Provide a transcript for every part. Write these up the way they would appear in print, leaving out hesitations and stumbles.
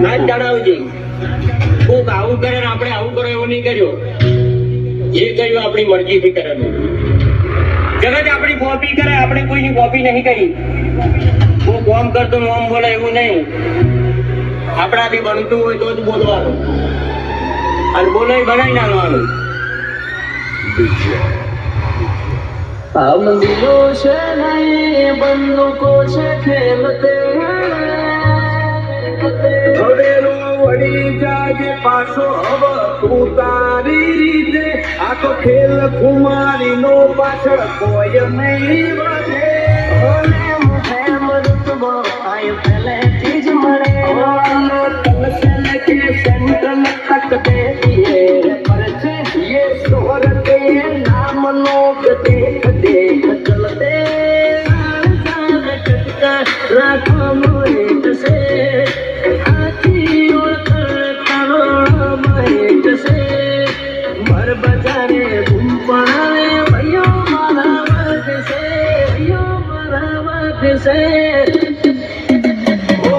ના જણાવજે કોક આવું કરે ને આપણે આવું કરો એવું નહીં કર્યો. જે કર્યું આપણી મરજીથી કરેલું. જગત આપણી કોપી કરે, આપણે કોઈની કોપી નહીં કરી. હું કોમ કરતો મોમ બોલે એવું નહીં. આપણાથી બનતું હોય તો જ બોલવાનું અને બોલાય બનાવી નાખવાનું. મંદિરો છે નહીં બંદૂકો છે ખેલતે ઘરેરો વળી જાગે પાછો હવે તું તારી રીતે. આ તો ખેલ કુમારી નો પાછળ કોઈ નહીં વધે. પહેલેથી જ મળે કે સેન્ટ્રલ તક દેતી પરચે ये शोहर के नाम लोग देख देख चलते રાખો મોહિત સે આથી ઓળખતા મોહિત સે મર બજારે બૂમ પડાવે ભૈયો મારા વર્ગ છે ભૈયો મારા વર્ગ છે.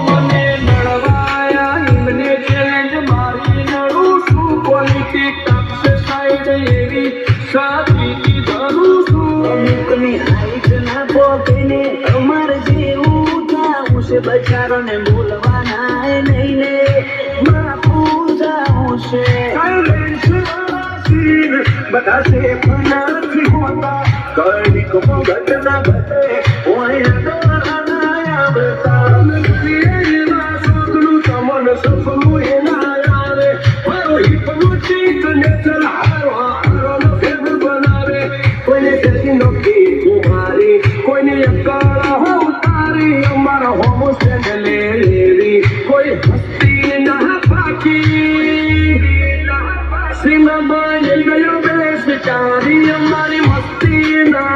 મને નડવાયા એમને ચેલેન્જ મારી નડું છું. પોલિટિક આપશે સાઈડ એવી સાથી કીધું છું. અમુકની હાઈટ ના પોકેને અમાર જેવું જાવું છે બચારોને બોલવાના નહીં ને માફું જાવું છે. સાયલેન્સ વાળા સીન બધા સેફ નથી હોતા. કડીક મુગટ ના ઘટે ઓય દોરાના આવતા. એના સપનું તમને સપનું એના આવે. મારો હિપ્નોટિક નેચર હારો હારો ફેર બનાવે. કોઈને કરી નોકી કુમારી કોઈને અકાળા હો ઉતારી. અમારા હોમો સ્ટેન્ડ લેરી કોઈ હસ્તી ના પાકી. સિંહ બની ગયો બેસ ચારી અમારી મસ્તી ના